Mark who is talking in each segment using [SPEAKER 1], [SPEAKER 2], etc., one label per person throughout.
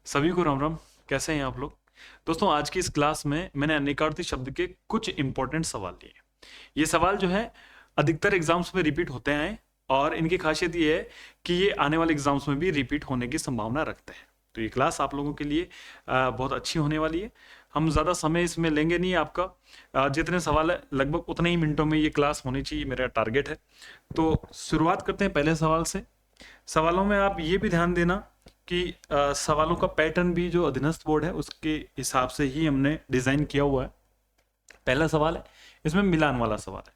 [SPEAKER 1] सभी को राम राम। कैसे हैं आप लोग? दोस्तों, आज की इस क्लास में मैंने अनेकार्थी शब्द के कुछ इंपॉर्टेंट सवाल लिए। ये सवाल जो है अधिकतर एग्जाम्स में रिपीट होते हैं और इनकी खासियत ये है कि ये आने वाले एग्जाम्स में भी रिपीट होने की संभावना रखते हैं। तो ये क्लास आप लोगों के लिए बहुत अच्छी होने वाली है। हम ज़्यादा समय इसमें लेंगे नहीं आपका। जितने सवाल है लगभग उतने ही मिनटों में ये क्लास होनी चाहिए, मेरा टारगेट है। तो शुरुआत करते हैं पहले सवाल से। सवालों में आप ये भी ध्यान देना कि सवालों का पैटर्न भी जो अधीनस्थ बोर्ड है उसके हिसाब से ही हमने डिजाइन किया हुआ है। पहला सवाल है, इसमें मिलान वाला सवाल है।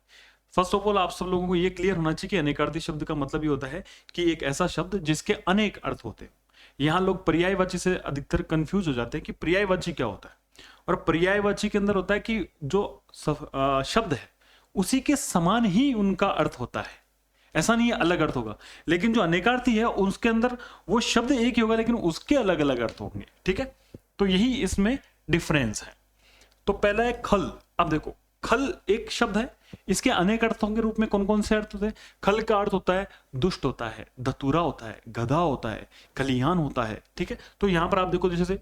[SPEAKER 1] फर्स्ट ऑफ ऑल आप सब लोगों को ये क्लियर होना चाहिए कि अनेकार्थी शब्द का मतलब ये होता है कि एक ऐसा शब्द जिसके अनेक अर्थ होते हैं। यहाँ लोग पर्यायवाची से अधिकतर कंफ्यूज हो जाते हैं कि पर्यायवाची क्या होता है। और पर्यायवाची के अंदर होता है कि जो शब्द है उसी के समान ही उनका अर्थ होता है, ऐसा नहीं है अलग अर्थ होगा। लेकिन जो अनेकार्थी है उसके अंदर वो शब्द एक ही होगा लेकिन उसके अलग अलग अर्थ होंगे। ठीक है, तो यही इसमें डिफरेंस है। तो पहला है खल। अब देखो, खल एक शब्द है, इसके अनेक अर्थों के रूप में कौन कौन से अर्थ होते हैं? खल का अर्थ होता है दुष्ट होता है, धतूरा होता है, गधा होता है, खलिहान होता है। ठीक है, तो यहां पर आप देखो जैसे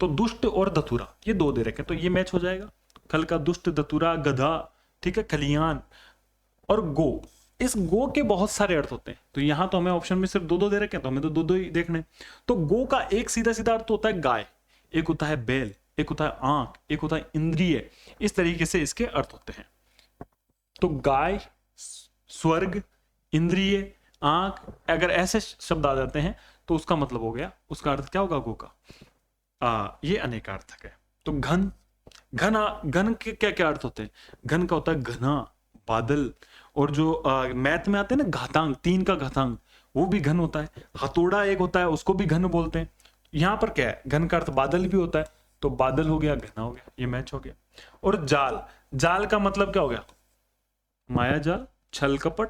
[SPEAKER 1] तो दुष्ट और धतूरा ये दो दे रखे, तो ये मैच हो जाएगा। खल का दुष्ट, धतूरा, गधा, ठीक है, खलिहान और गो। इस गो के बहुत सारे अर्थ होते हैं, तो यहां तो हमें ऑप्शन में सिर्फ दो दो दे रखे हैं, तो हमें तो दो दो ही देखने। तो गो का एक सीधा सीधा अर्थ होता है गाय, एक होता है बैल, एक होता है आंख, एक होता है इंद्रिय। इस तरीके से इसके अर्थ होते हैं। तो गाय, स्वर्ग, इंद्रिय, आंख, अगर ऐसे शब्द आ जाते हैं तो उसका मतलब हो गया, उसका अर्थ क्या होगा गो का? ये अनेकार्थक है। तो घन, घन के क्या क्या अर्थ होते हैं? घन का होता है घना, बादल। और जो मैथ में आते हैं ना घातांक, 3 का घातांक, वो भी घन होता है। हथौड़ा एक होता है, उसको भी घन बोलते हैं। यहां पर क्या है, घन का अर्थ बादल भी होता है, तो बादल हो गया, घना हो गया, ये मैच हो गया। और जाल, जाल का मतलब क्या हो गया? माया जाल, छल कपट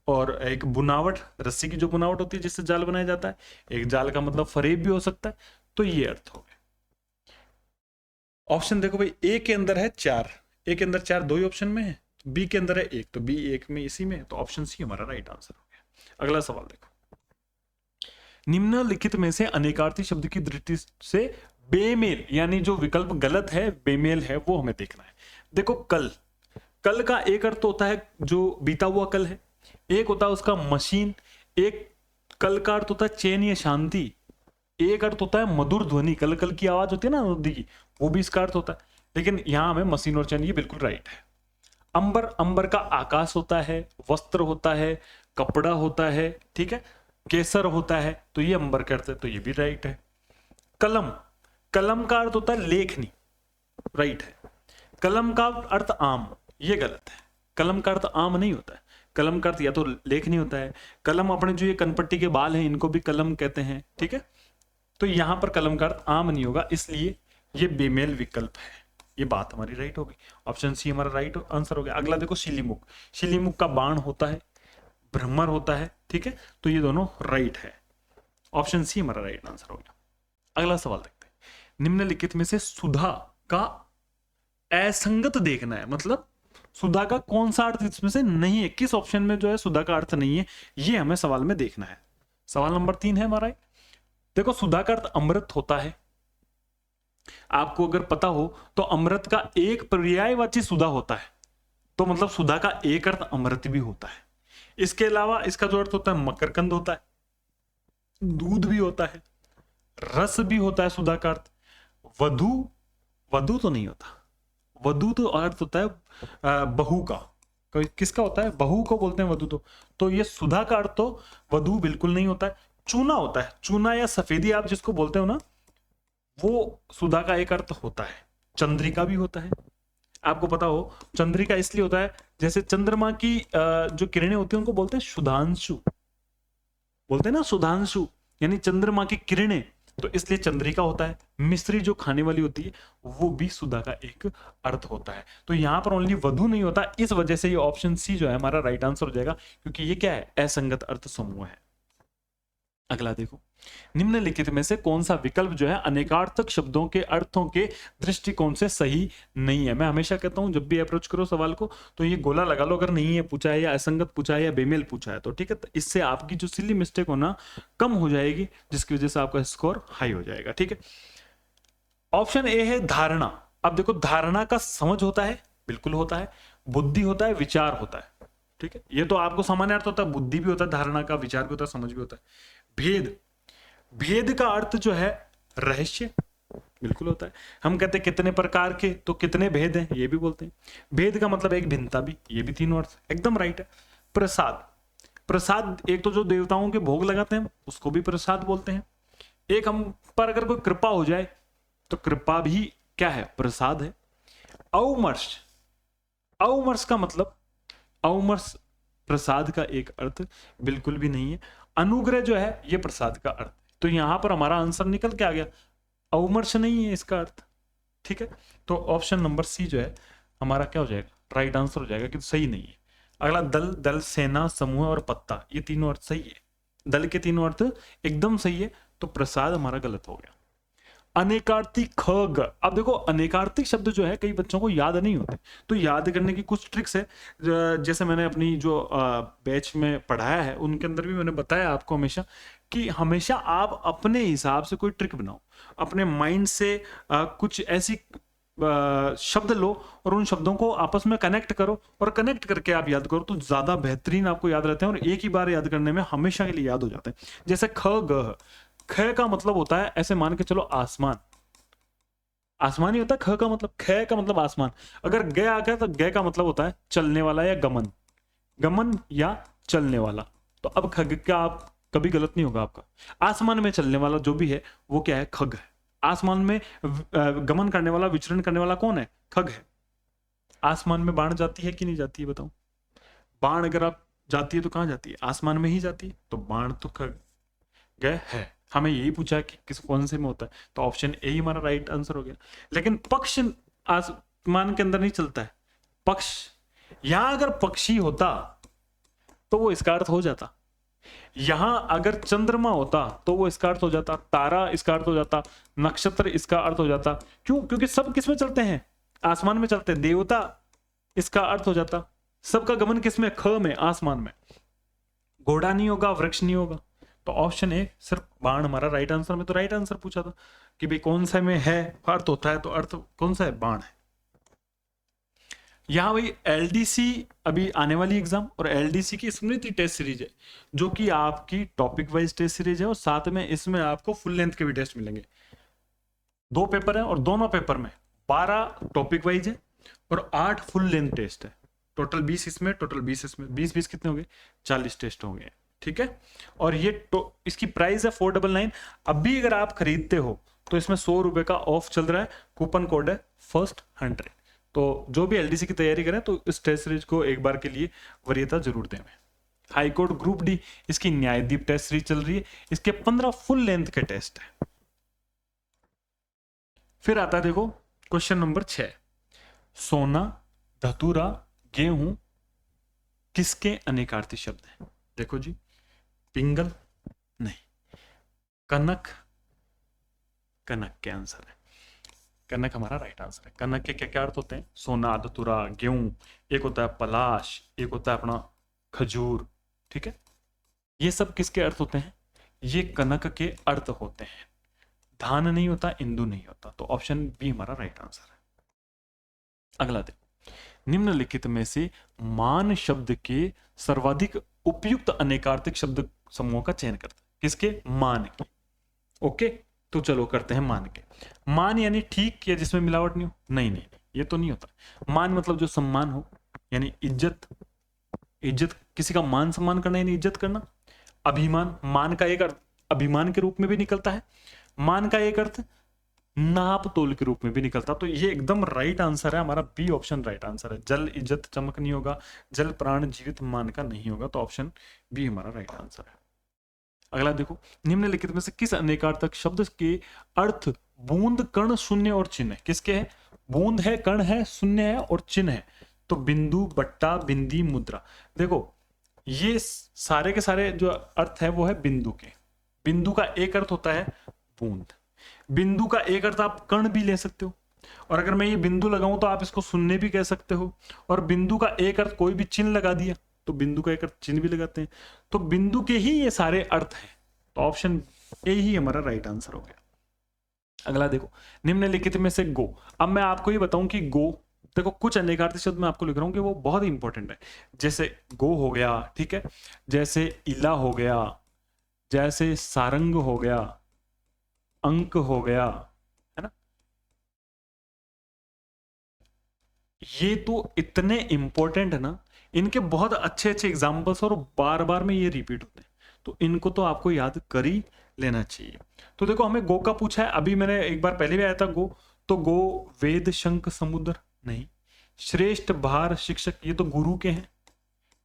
[SPEAKER 1] और एक बुनावट, रस्सी की जो बुनावट होती है जिससे जाल बनाया जाता है। एक जाल का मतलब फरेब भी हो सकता है। तो ये अर्थ हो गए। ऑप्शन देखो भाई, ए के अंदर है 4, ए के अंदर 4 दो ही ऑप्शन में है, बी के अंदर है 1, तो बी 1 में इसी में है, तो ऑप्शन सी हमारा राइट आंसर हो गया। अगला सवाल देखो, निम्नलिखित में से अनेकार्थी शब्द की दृष्टि से बेमेल, यानी जो विकल्प गलत है, बेमेल है, वो हमें देखना है। देखो कल, कल का एक अर्थ होता है जो बीता हुआ कल है, एक होता है उसका मशीन, एक कल का अर्थ होता है चैन या शांति, एक अर्थ होता है मधुर ध्वनि, कल कल की आवाज होती है ना नदी की, वो भी इसका अर्थ होता है। लेकिन यहां हमें मशीन और चैन, ये बिल्कुल राइट है। अंबर, अंबर का आकाश होता है, वस्त्र होता है, कपड़ा होता है, ठीक है, केसर होता है, तो ये अंबर का अर्थ है, तो ये भी राइट है। कलम, कलम का अर्थ होता है लेखनी, राइट है। कलम का अर्थ आम, ये गलत है। कलम का अर्थ आम नहीं होता है, कलम का अर्थ या तो लेखनी होता है। कलम, अपने जो ये कनपट्टी के बाल हैं इनको भी कलम कहते हैं, ठीक है। तो यहां पर कलम का अर्थ आम नहीं होगा, इसलिए ये बेमेल विकल्प है। ये बात हमारी राइट होगी, ऑप्शन सी हमारा राइट आंसर हो गया। अगला देखो, शिलीमुख, शिलीमुख का बाण होता है, भ्रमर होता है, ठीक है, तो ये दोनों राइट है, ऑप्शन सी हमारा राइट आंसर हो गया। अगला सवाल देखते हैं, निम्नलिखित में से सुधा का असंगत देखना है, मतलब सुधा का कौन सा अर्थ इसमें से नहीं है, किस ऑप्शन में जो है सुधा का अर्थ नहीं है, ये हमें सवाल में देखना है। सवाल नंबर 3 है हमारा। देखो, सुधा का अर्थ अमृत होता है, आपको अगर पता हो तो अमृत का एक पर्यायवाची सुधा होता है, तो मतलब सुधा का एक अर्थ अमृत भी होता है। इसके अलावा इसका जो अर्थ होता है मकरकंद होता है, दूध भी होता है, रस भी होता है सुधा का अर्थ। वधु, वधु तो नहीं होता, वधु तो अर्थ होता है बहू का, किसका होता है, बहू को बोलते हैं वधु। तो ये सुधा का अर्थ तो वधु बिल्कुल नहीं होता है। चूना होता है, चूना या सफेदी आप जिसको बोलते हो ना, वो सुधा का एक अर्थ होता है। चंद्रिका भी होता है, आपको पता हो चंद्रिका इसलिए होता है जैसे चंद्रमा की जो किरणें होती हैं उनको बोलते हैं सुधांशु, बोलते हैं ना सुधांशु, यानी चंद्रमा की किरणें, तो इसलिए चंद्रिका होता है। मिश्री जो खाने वाली होती है वो भी सुधा का एक अर्थ होता है। तो यहां पर ओनली वधु नहीं होता, इस वजह से ये ऑप्शन सी जो है हमारा राइट आंसर हो जाएगा, क्योंकि ये क्या है, असंगत अर्थ समूह है। अगला देखो, निम्नलिखित में से कौन सा विकल्प जो है अनेकार्थक शब्दों के अर्थों के दृष्टिकोण से सही नहीं है। मैं हमेशा कहता हूं जब भी अप्रोच करो सवाल को तो ये गोला लगा लो, अगर नहीं है पूछा है या असंगत पूछा है या बेमेल पूछा है तो ठीक है, तो इससे आपकी जो सिली मिस्टेक होना कम हो जाएगी, जिसकी वजह से आपका स्कोर हाई हो जाएगा। ठीक है, ऑप्शन ए है धारणा। अब देखो, धारणा का समझ होता है, बिल्कुल होता है, बुद्धि होता है, विचार होता है। ठीक है, ये तो आपको सामान्य अर्थ होता है, बुद्धि भी होता है धारणा का, विचार भी होता है, समझ भी होता है। भेद, भेद का अर्थ जो है रहस्य, बिल्कुल होता है। हम कहते हैं कितने प्रकार के, तो कितने भेद हैं ये भी बोलते हैं। भेद का मतलब एक भिन्नता भी, ये भी तीनों अर्थ एकदम राइट है। प्रसाद, प्रसाद एक तो जो देवताओं के भोग लगाते हैं उसको भी प्रसाद बोलते हैं। एक हम पर अगर कोई कृपा हो जाए तो कृपा भी क्या है, प्रसाद है। अवमर्श, अवमर्श का मतलब, अवमर्श प्रसाद का एक अर्थ बिल्कुल भी नहीं है। अनुग्रह जो है ये प्रसाद का अर्थ, तो यहां पर हमारा आंसर निकल के आ गया, अवमर्श नहीं है इसका अर्थ। ठीक है, तो ऑप्शन नंबर सी जो है हमारा क्या हो जाएगा, राइट आंसर हो जाएगा, कि सही नहीं है। अगला दल, दल, सेना, समूह और पत्ता, ये तीनों अर्थ सही है। दल के तीनों अर्थ एकदम सही है, तो प्रसाद हमारा गलत हो गया। अनेकार्थी खग, अब देखो अनेकार्थी शब्द जो है कई बच्चों को याद नहीं होते, तो याद करने की कुछ ट्रिक्स है। जैसे मैंने अपनी जो बैच में पढ़ाया है उनके अंदर भी मैंने बताया आपको हमेशा कि हमेशा आप अपने हिसाब से कोई ट्रिक बनाओ, अपने माइंड से कुछ ऐसी शब्द लो और उन शब्दों को आपस में कनेक्ट करो, और कनेक्ट करके आप याद करो तो ज्यादा बेहतरीन आपको याद रहते हैं और एक ही बार याद करने में हमेशा के लिए याद हो जाते हैं। जैसे ख ग, ख का मतलब होता है, ऐसे मान के चलो आसमान, आसमान ही होता है। ख का मतलब, ख का मतलब आसमान। अगर ग आ गया तो ग का मतलब होता है चलने वाला या गमन, गमन या चलने वाला। तो अब खग का आप कभी गलत नहीं होगा आपका। आसमान में चलने वाला जो भी है वो क्या है, खग है। आसमान में गमन करने वाला, विचरण करने वाला कौन है, खग है। आसमान में बाण जाती है कि नहीं जाती है बताओ, बाण अगर आप जाती है तो कहां जाती है, आसमान में ही जाती है, तो बाण तो खग गए है। हमें यही पूछा कि किस कौन से में होता है, तो ऑप्शन ए ही हमारा राइट आंसर हो गया। लेकिन पक्ष आसमान के अंदर नहीं चलता है, पक्ष, यहां अगर पक्षी होता तो वो इसका अर्थ हो जाता, यहां अगर चंद्रमा होता तो वो इसका अर्थ हो जाता, तारा इसका अर्थ हो जाता, नक्षत्र इसका अर्थ हो जाता। क्यों, क्योंकि सब किस में चलते हैं, आसमान में चलते हैं। देवता इसका अर्थ हो जाता, सबका गमन किस में, ख में, आसमान में। घोड़ा नहीं होगा, वृक्ष नहीं होगा, तो ऑप्शन ए सिर्फ बाण हमारा राइट आंसर में। तो राइट आंसर पूछा था कि भाई कौन सा में है अर्थ होता है, तो अर्थ कौन सा है, बाण है। यहां भाई एलडीसी अभी आने वाली एग्जाम, और एलडीसी की स्मृति टेस्ट सीरीज है जो कि आपकी टॉपिक वाइज टेस्ट सीरीज है, और साथ में इसमें आपको फुल लेंथ के भी टेस्ट मिलेंगे। 2 पेपर है और दोनों पेपर में 12 टॉपिक वाइज है और 8 फुल लेंथ टेस्ट है। टोटल 20 इसमें, टोटल 20 इसमें, 20 कितने हो गए, 40 टेस्ट हो गए। ठीक है, और ये इसकी प्राइस है 499। अभी अगर आप खरीदते हो तो इसमें 100 रुपए का ऑफ चल रहा है, कूपन कोड है फर्स्ट 100। तो जो भी एलडीसी की तैयारी करें तो इस टेस्ट सीरीज को एक बार के लिए वरीयता जरूर दें। हाईकोर्ट ग्रुप डी, इसकी न्यायदीप टेस्ट सीरीज चल रही है, इसके 15 फुल लेंथ के टेस्ट है। फिर आता है देखो क्वेश्चन नंबर 6, सोना, धतूरा, गेहूं किसके अनेकार्थी शब्द हैं। देखो जी, पिंगल नहीं, कनक, कनक के आंसर है, कनक हमारा राइट आंसर है। कनक के क्या क्या अर्थ होते हैं, सोना, धतूरा, गेहूं, एक होता है पलाश, एक होता है अपना खजूर। ठीक है, ये सब किसके अर्थ होते हैं, ये कनक के अर्थ होते हैं। धान नहीं होता, इंदु नहीं होता, तो ऑप्शन बी हमारा राइट आंसर है। अगला देखो, निम्नलिखित में से मान शब्द के सर्वाधिक उपयुक्त अनेकार्थिक शब्द समूह का चयन करते हैं। किसके, मान के। ओके, तो चलो करते हैं मान के। मान यानी ठीक, या जिसमें मिलावट नहीं हो, नहीं नहीं, ये तो नहीं होता। मान मतलब जो सम्मान हो, यानी इज्जत, इज्जत, किसी का मान सम्मान करना यानी इज्जत करना। अभिमान, मान का एक अर्थ अभिमान के रूप में भी निकलता है, मान का एक अर्थ नाप तोल के रूप में भी निकलता। तो ये एकदम राइट आंसर है हमारा, बी ऑप्शन राइट आंसर है। जल, इज्जत, चमक नहीं होगा, जल, प्राण, जीवित, मान का नहीं होगा, तो ऑप्शन बी हमारा राइट आंसर है। अगला देखो, निम्नलिखित में से किस अनेकार्थक शब्द के अर्थ बूंद, कण, शून्य और चिन्ह है। किसके है, बूंद है, कण है, शून्य है और चिन्ह है। तो बिंदु, बट्टा, बिंदी, मुद्रा। देखो ये सारे के सारे जो अर्थ है वो है बिंदु के। बिंदु का एक अर्थ होता है बूंद। बिंदु का एक अर्थ आप कण भी ले सकते हो, और अगर मैं ये बिंदु लगाऊं तो आप इसको शून्य भी कह सकते हो। और बिंदु का एक अर्थ कोई भी चिन्ह लगा दिया तो बिंदु का एक अर्थ चिन्ह भी लगाते हैं। तो बिंदु के ही ये सारे अर्थ हैं, तो ऑप्शन ए ही हमारा राइट आंसर हो गया। अगला देखो, निम्नलिखित में से गो। अब मैं आपको ये बताऊं कि गो, देखो कुछ अनेकार्थी शब्द मैं आपको लिख रहा हूं कि वो बहुत ही इंपॉर्टेंट है। जैसे गो हो गया, ठीक है, जैसे इला हो गया, जैसे सारंग हो गया, अंक हो गया, है ना, ये तो इतने इंपॉर्टेंट है ना, इनके बहुत अच्छे अच्छे एग्जाम्पल्स और बार बार में ये रिपीट होते हैं, तो इनको तो आपको याद कर ही लेना चाहिए। तो देखो हमें गो का पूछा है, अभी मैंने एक बार पहले भी आया था गो, तो गो वेद शंख समुद्र नहीं, श्रेष्ठ भार शिक्षक ये तो गुरु के हैं,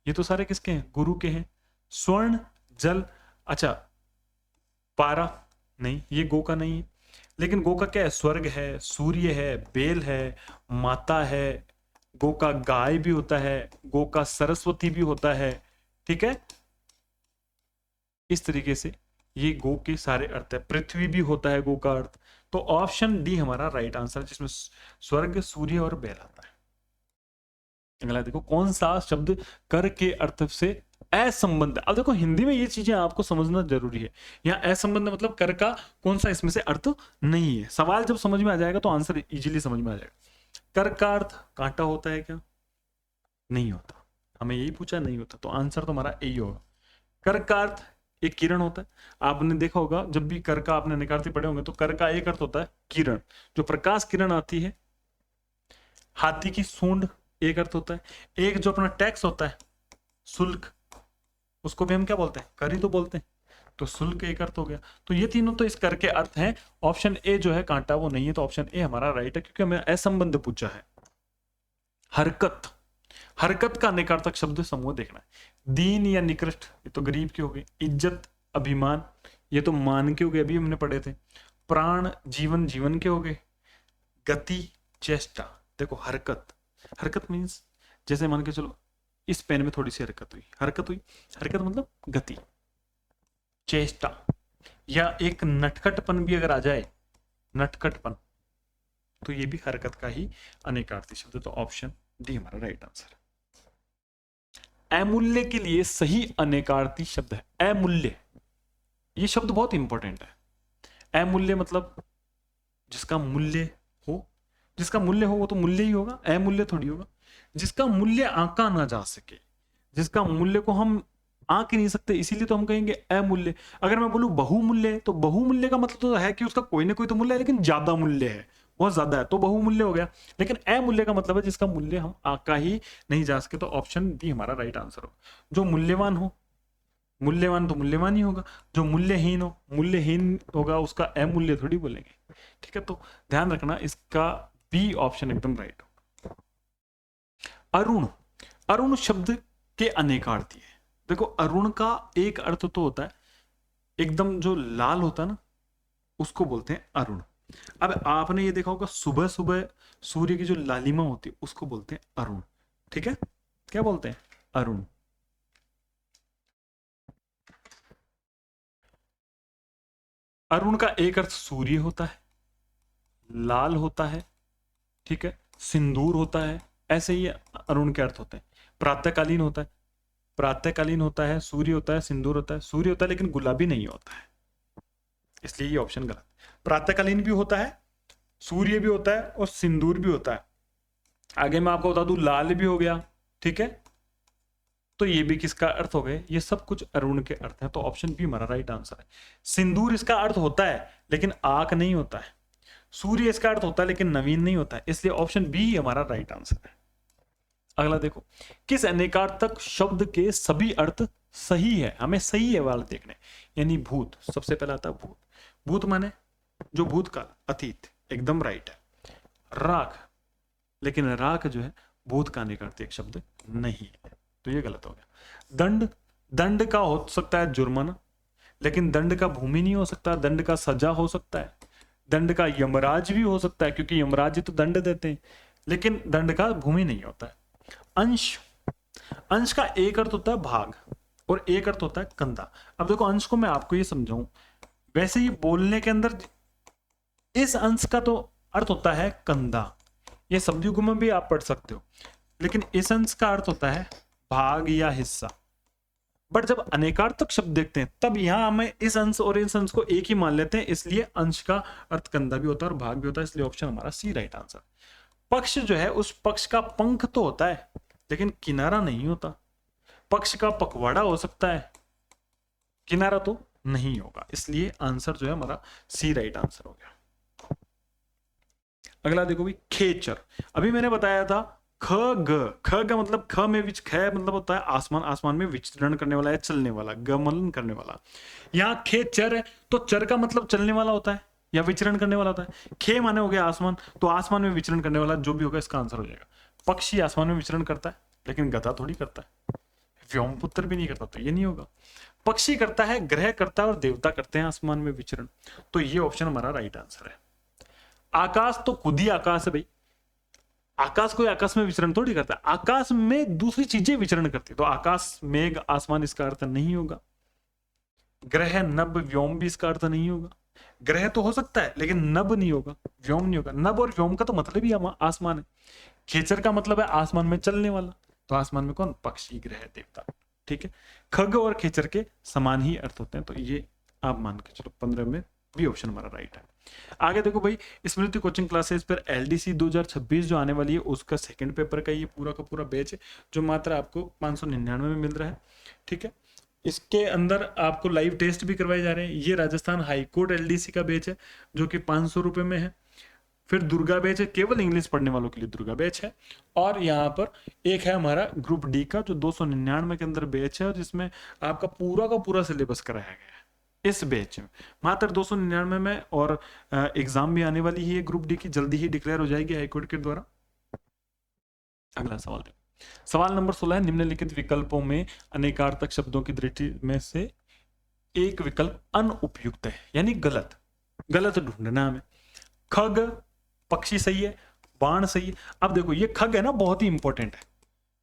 [SPEAKER 1] ये तो सारे किसके हैं, गुरु के हैं। स्वर्ण जल, अच्छा पारा नहीं, ये गो का नहीं है। लेकिन गो का क्या है, स्वर्ग है, सूर्य है, बेल है, माता है, गो का गाय भी होता है, गो का सरस्वती भी होता है, ठीक है। इस तरीके से ये गो के सारे अर्थ है, पृथ्वी भी होता है गो का अर्थ। तो ऑप्शन डी हमारा राइट आंसर, जिसमें स्वर्ग, सूर्य और बेल आता है। अगला देखो, कौन सा शब्द कर के अर्थ से असंबद्ध। अब देखो हिंदी में ये चीजें आपको समझना जरूरी है। यहाँ असंबद्ध मतलब कर का कौन सा इसमें से अर्थ नहीं है। सवाल जब समझ में आ जाएगा तो आंसर इजीली समझ में आ जाएगा। कर का अर्थ कांटा होता है क्या, नहीं होता, हमें यही पूछा, नहीं होता, तो आंसर तो हमारा यही होगा। कर का अर्थ एक किरण होता है। आपने देखा होगा जब भी कर का आपने निकालते पढ़े होंगे तो कर का एक अर्थ होता है किरण, जो प्रकाश किरण आती है। हाथी की सूंड एक अर्थ होता है। एक जो अपना टैक्स होता है शुल्क, उसको भी हम क्या बोलते हैं, कर ही तो बोलते हैं, तो शुल्क एक अर्थ हो गया। तो ये तीनों तो इस कर के अर्थ हैं। ऑप्शन ए जो है कांटा वो नहीं है, तो ऑप्शन ए हमारा राइट है, क्योंकि हमें असंबंध पूछा है। हरकत, हरकत का निकार्थक शब्द समूह देखना है। दीन या निकृष्ट, ये तो गरीब के हो गए। इज्जत, अभिमान, ये तो मान के हो गए, अभी हमने पढ़े थे। प्राण, जीवन, जीवन के हो गए। गति, चेष्टा, देखो हरकत, हरकत मीन्स जैसे मान के चलो इस पेन में थोड़ी सी हरकत हुई, हरकत हुई, हरकत मतलब गति। चेष्टा या एक नटखटपन भी अगर आ जाए, नटखटपन, तो ये भी हरकत का ही अनेकार्थी शब्द, तो ऑप्शन डी हमारा राइट आंसर। अमूल्य के लिए सही अनेकार्थी शब्द है अमूल्य। ये शब्द बहुत इंपॉर्टेंट है। अमूल्य मतलब जिसका मूल्य हो, जिसका मूल्य हो वो तो मूल्य ही होगा, अमूल्य थोड़ी होगा। जिसका मूल्य आंका ना जा सके, जिसका मूल्य को हम आंक ही नहीं सकते, इसीलिए तो हम कहेंगे अमूल्य। अगर मैं बोलूं बहुमूल्य, तो बहुमूल्य का मतलब तो है कि उसका कोई ना कोई तो मूल्य है, लेकिन ज्यादा मूल्य है, बहुत ज्यादा है, तो बहुमूल्य हो गया। लेकिन अमूल्य का मतलब है जिसका मूल्य हम आंका ही नहीं जा सके, तो ऑप्शन बी हमारा राइट आंसर हो। जो मूल्यवान हो, मूल्यवान तो मूल्यवान ही होगा। जो मूल्यहीन हो, मूल्यहीन होगा, उसका अमूल्य थोड़ी बोलेंगे, ठीक है। तो ध्यान रखना, इसका बी ऑप्शन एकदम राइट हो। अरुण, अरुण शब्द के अनेकार्थी है। देखो अरुण का एक अर्थ तो होता है एकदम जो लाल होता है ना, उसको बोलते हैं अरुण। अब आपने ये देखा होगा सुबह सुबह सूर्य की जो लालिमा होती है उसको बोलते हैं अरुण, ठीक है। क्या बोलते हैं, अरुण। अरुण का एक अर्थ सूर्य होता है, लाल होता है, ठीक है, सिंदूर होता है, ऐसे ही अरुण के अर्थ होते हैं। प्रातःकालीन होता है, प्रातःकालीन होता है, सूर्य होता है, सिंदूर होता है, सूर्य होता है लेकिन गुलाबी नहीं होता है, इसलिए ये ऑप्शन गलत। प्रातःकालीन भी होता है, सूर्य भी होता है और सिंदूर भी होता है। आगे मैं आपको बता दूं लाल भी हो गया, ठीक है। तो ये भी किसका अर्थ हो गए, ये सब कुछ अरुण के अर्थ है, तो ऑप्शन बी हमारा राइट आंसर है। सिंदूर इसका अर्थ होता है लेकिन आंख नहीं होता है। सूर्य इसका अर्थ होता है लेकिन नवीन नहीं होता है, इसलिए ऑप्शन बी हमारा राइट आंसर है। अगला देखो, किस अनेकार्थक शब्द के सभी अर्थ सही है, हमें सही है वाला देखने। यानी भूत, सबसे पहला आता है भूत। भूत माने जो भूतकाल, अतीत, एकदम राइट है। राख, लेकिन राख जो है भूत का अनेकार्थक शब्द नहीं है, तो ये गलत हो गया। दंड, दंड का हो सकता है जुर्माना, लेकिन दंड का भूमि नहीं हो सकता, दंड का सजा हो सकता है। दंड का यमराज भी हो सकता है, क्योंकि यमराज तो दंड देते हैं, लेकिन दंड का भूमि नहीं होता है। अंश, अंश का एक अर्थ होता है भाग और एक अर्थ होता है कंधा। अब देखो अंश को मैं आपको ये समझाऊं, वैसे ही बोलने के अंदर इस अंश का तो अर्थ होता है कंधा, ये शब्द युग्म में भी आप पढ़ सकते हो, लेकिन इस अंश का अर्थ होता है भाग या हिस्सा। बट जब अनेकार्थक शब्द देखते हैं तब यहां हमें इस अंश और इस अंश को एक ही मान लेते हैं, इसलिए अंश का अर्थ कंधा भी होता है और भाग भी होता है, इसलिए ऑप्शन हमारा सी राइट आंसर। पक्ष जो है उस पक्ष का पंख तो होता है लेकिन किनारा नहीं होता। पक्ष का पखवाड़ा हो सकता है, किनारा तो नहीं होगा, इसलिए आंसर जो है हमारा सी राइट आंसर हो गया। अगला देखो भाई, खेचर। अभी मैंने बताया था ख ग, ख का मतलब ख में विच, ख मतलब होता है आसमान, आसमान में विचरण करने वाला है, चलने वाला, गमन करने वाला। यहाँ खेचर है तो चर का मतलब चलने वाला होता है या विचरण करने वाला होता है। खे माने हो गया आसमान, तो आसमान में विचरण करने वाला जो भी होगा इसका आंसर हो जाएगा। पक्षी आसमान में विचरण करता है लेकिन गधा थोड़ी करता है, व्योमपुत्र भी नहीं करता, तो ये नहीं होगा। पक्षी करता है, ग्रह करता है और देवता करते हैं आसमान में विचरण, तो ये ऑप्शन हमारा राइट आंसर है। आकाश तो खुद ही आकाश है भाई, आकाश कोई आकाश में विचरण थोड़ी करता है, आकाश में दूसरी चीजें विचरण करती है, तो आकाश मेघ आसमान इसका अर्थ नहीं होगा। ग्रह नभ व्योम भी इसका अर्थ नहीं होगा। ग्रह तो हो सकता है लेकिन नभ नहीं होगा, व्योम नहीं होगा। नभ और व्योम का तो मतलब ही आसमान है। खेचर का मतलब है आसमान में चलने वाला, तो आसमान में कौन, पक्षी, ग्रह, देवता। ठीक है, खग और खेचर के समान ही अर्थ होते हैं, तो ये आप मान के चलो 15 में भी ऑप्शन हमारा राइट है। आगे देखो भाई, स्मृति कोचिंग क्लासेस पर एलडीसी 2026 जो आने वाली है उसका सेकंड पेपर का ये पूरा का पूरा बैच है, जो मात्र आपको 599 में मिल रहा है। ठीक है, इसके अंदर आपको लाइव टेस्ट भी करवाए जा रहे हैं। ये राजस्थान हाईकोर्ट एलडीसी का बैच है जो कि 500 रुपए में है। फिर दुर्गा बैच है, केवल इंग्लिश पढ़ने वालों के लिए दुर्गा बैच है। और यहाँ पर एक है हमारा ग्रुप डी का जो 299 के अंदर बैच है, और जिसमें आपका पूरा का पूरा सिलेबस कराया गया है इस बैच में मात्र 299 में। और एग्जाम भी आने वाली है ग्रुप डी की, जल्दी ही डिक्लेयर हो जाएगी हाईकोर्ट के द्वारा। अगला सवाल देखो, सवाल नंबर 16 है, निम्नलिखित विकल्पों में अनेकार्थक शब्दों की दृष्टि में से एक विकल्प अनुपयुक्त है, यानी गलत, गलत ढूंढना हमें। खग पक्षी सही है, बाण सही है। अब देखो ये खग है ना, बहुत ही इंपॉर्टेंट है।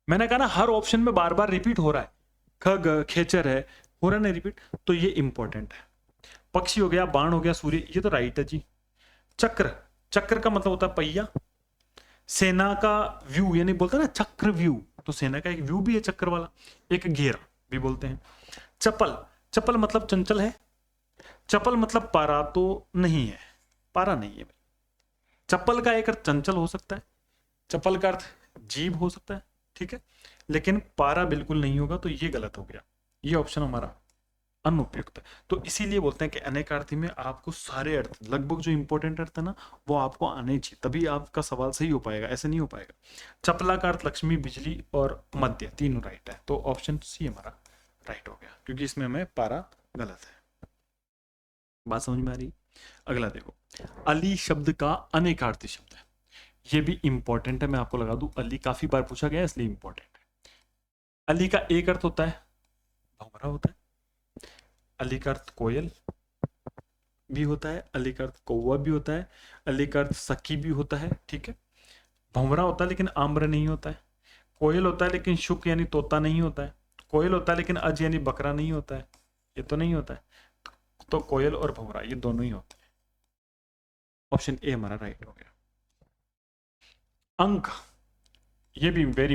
[SPEAKER 1] मैंने कहा ना हर ऑप्शन में बार बार रिपीट हो रहा है, खग खेचर है, हो रहा नहीं रिपीट, तो ये इंपॉर्टेंट है। पक्षी हो गया, बाण हो गया, सूर्य, ये तो राइट है जी। चक्र, चक्र का मतलब होता है पहिया। सेना का व्यू, यानी बोलते हैं ना चक्र व्यू, तो सेना का एक व्यू भी है चक्र वाला, एक घेरा भी बोलते हैं। चपल, चपल मतलब चंचल है। चपल मतलब पारा तो नहीं है, पारा नहीं है। चप्पल का एक अर्थ चंचल हो सकता है, चप्पल का अर्थ जीभ हो सकता है, ठीक है, लेकिन पारा बिल्कुल नहीं होगा, तो ये गलत हो गया, ये ऑप्शन हमारा अनुपयुक्त है। तो इसीलिए बोलते हैं कि अनेकार्थी में आपको सारे अर्थ, लगभग जो इंपॉर्टेंट अर्थ है ना वो आपको आने चाहिए, तभी आपका सवाल सही हो पाएगा, ऐसे नहीं हो पाएगा। चपला का अर्थ लक्ष्मी, बिजली और मध्य, तीनों राइट है, तो ऑप्शन सी हमारा राइट हो गया, क्योंकि इसमें हमें पारा गलत है। बात समझ में आ रही? अगला देखो, अली शब्द का अनेकार्थी शब्द है, ये भी इंपॉर्टेंट है, मैं आपको लगा दूं, अली काफी बार पूछा गया इसलिए इंपॉर्टेंट है। अली का एक अर्थ होता है भंवरा होता है, अली का अर्थ कोयल भी होता है, अली का अर्थ कौवा भी होता है, अली का अर्थ सखी भी होता है, ठीक है। भंवरा होता है लेकिन आम्र नहीं होता है। कोयल होता है लेकिन शुक यानी तोता नहीं होता है। कोयल होता है लेकिन अज यानी बकरा नहीं होता है, ये तो नहीं होता है। तो कोयल और भंवरा ये दोनों ही होते हैं, ऑप्शन ए हमारा राइट हो गया। अंक, ये भी वेरी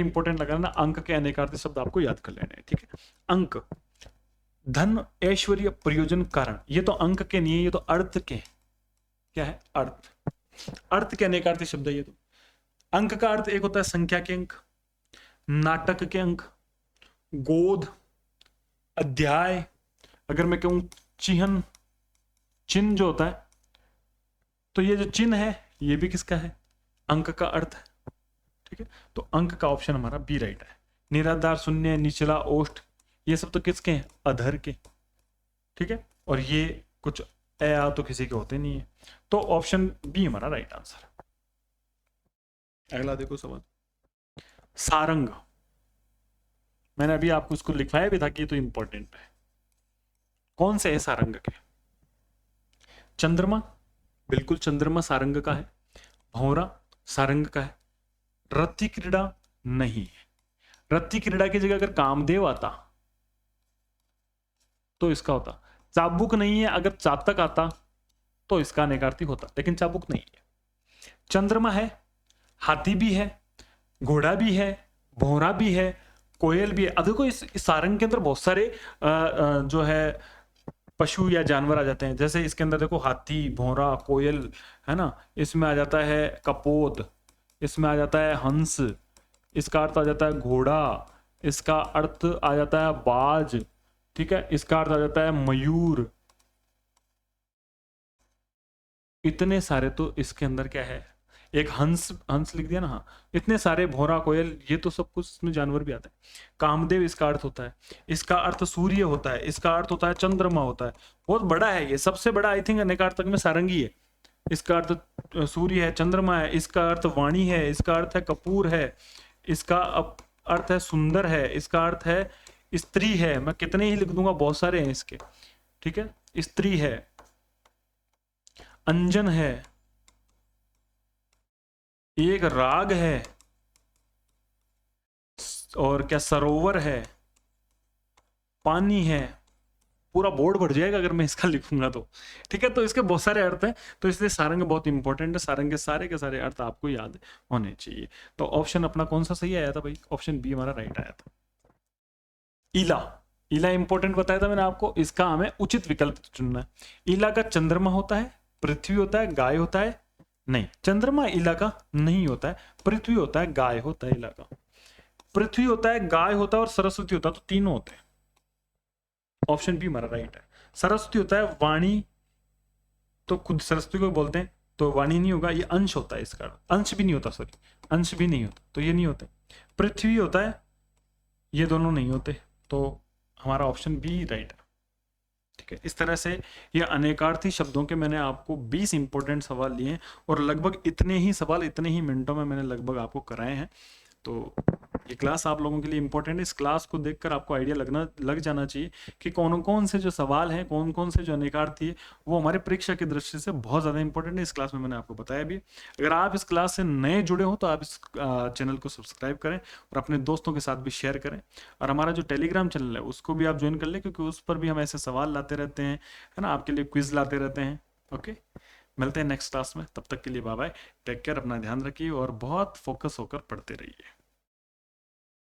[SPEAKER 1] इंपॉर्टेंट लगा ना, अंक के अनेकार्थी शब्द आपको याद कर लेने हैं, ठीक है। अंक, धन, ऐश्वर्य, प्रयोजन, कारण, ये तो अंक के नहीं है, ये तो अर्थ के, क्या है, अर्थ, अर्थ के अनेकार्थी शब्द है ये तो। अंक का अर्थ एक होता है संख्या के अंक, नाटक के अंक, गोद, अध्याय, अगर मैं कहूं चिन्ह, चिन्ह जो होता है, तो ये जो चिन्ह है ये भी किसका है, अंक का अर्थ है, ठीक है। तो अंक का ऑप्शन हमारा बी राइट है। निराधार, शून्य, निचला, ओष्ठ, ये सब तो किसके हैं, अधर के, ठीक है। और ये कुछ आ तो किसी के होते नहीं है, तो ऑप्शन बी हमारा राइट आंसर है। अगला देखो सवाल, सारंग, मैंने अभी आपको इसको लिखवाया भी था कि ये तो इंपॉर्टेंट है। कौन से है सारंग के? चंद्रमा, बिल्कुल चंद्रमा सारंग का है। भंवरा सारंग का है। रति क्रीड़ा नहीं है, रति क्रीड़ा की जगह अगर कामदेव आता तो इसका होता। चाबुक नहीं है, अगर चातक आता तो इसका अनेकार्थी होता, लेकिन चाबुक नहीं है। चंद्रमा है, हाथी भी है, घोड़ा भी है, भौरा भी है, कोयल भी है। अब देखो इस सारंग के अंदर बहुत सारे जो है पशु या जानवर आ जाते हैं। जैसे इसके अंदर देखो हाथी, भौरा, कोयल, है ना। इसमें आ जाता है कपोत, इसमें आ जाता है हंस, इसका अर्थ आ जाता है घोड़ा, इसका अर्थ आ जाता है बाज, ठीक है, इसका अर्थ आ जाता है मयूर। इतने सारे तो इसके अंदर क्या है, एक हंस, हंस लिख दिया ना, हाँ। इतने सारे, भौरा, कोयल, ये तो सब कुछ इसमें जानवर भी आते हैं। कामदेव इसका अर्थ होता है, इसका अर्थ सूर्य होता है, इसका अर्थ होता है चंद्रमा होता है। बहुत बड़ा है ये, सबसे बड़ा आई थिंक अनेकार्थक में सारंगी है। इसका अर्थ सूर्य है, चंद्रमा है, इसका अर्थ वाणी है, इसका अर्थ है कपूर है, इसका अर्थ है सुंदर है, इसका अर्थ है स्त्री है। मैं कितने ही लिख दूंगा, बहुत सारे हैं इसके, ठीक है। स्त्री है, अंजन है, एक राग है, और क्या सरोवर है, पानी है। पूरा बोर्ड भर जाएगा अगर मैं इसका लिखूंगा तो, ठीक है। तो इसके बहुत सारे अर्थ हैं, तो इसलिए सारंग बहुत इंपॉर्टेंट है। सारंग के सारे अर्थ आपको याद होने चाहिए। तो ऑप्शन अपना कौन सा सही आया था भाई? ऑप्शन बी हमारा राइट आया था। ईला, ईला इंपॉर्टेंट बताया था मैंने आपको, इसका हमें उचित विकल्प चुनना है। ईला का चंद्रमा होता है, पृथ्वी होता है, गाय होता है? नहीं, चंद्रमा ईला का नहीं होता है, पृथ्वी होता है, गाय होता है ईला का। पृथ्वी होता है, गाय होता है और सरस्वती होता है, तो तीनों होते हैं। ऑप्शन बी हमारा राइट है। सरस्वती होता है, वाणी तो खुद सरस्वती को बोलते हैं, तो वाणी नहीं होगा, ये अंश होता है इसका। अंश भी नहीं होता, सॉरी, अंश भी नहीं होता, तो ये नहीं होते। पृथ्वी होता है, ये दोनों नहीं होते, तो हमारा ऑप्शन बी राइट है, ठीक है। इस तरह से ये अनेकार्थी शब्दों के मैंने आपको 20 इंपॉर्टेंट सवाल लिए, और लगभग इतने ही सवाल इतने ही मिनटों में मैंने लगभग आपको कराए हैं। तो ये क्लास आप लोगों के लिए इंपॉर्टेंट है। इस क्लास को देखकर आपको आइडिया लग जाना चाहिए कि कौन कौन से जो सवाल हैं, कौन कौन से जो अनेकार्थी है, वो हमारे परीक्षा की दृष्टि से बहुत ज़्यादा इंपॉर्टेंट है। इस क्लास में मैंने आपको बताया भी। अगर आप इस क्लास से नए जुड़े हो तो आप इस चैनल को सब्सक्राइब करें और अपने दोस्तों के साथ भी शेयर करें। और हमारा जो टेलीग्राम चैनल है उसको भी आप ज्वाइन कर लें, क्योंकि उस पर भी हम ऐसे सवाल लाते रहते हैं, है ना, आपके लिए क्विज लाते रहते हैं। ओके, मिलते हैं नेक्स्ट क्लास में, तब तक के लिए बाय बाय, टेक केयर, अपना ध्यान रखिए और बहुत फोकस होकर पढ़ते रहिए।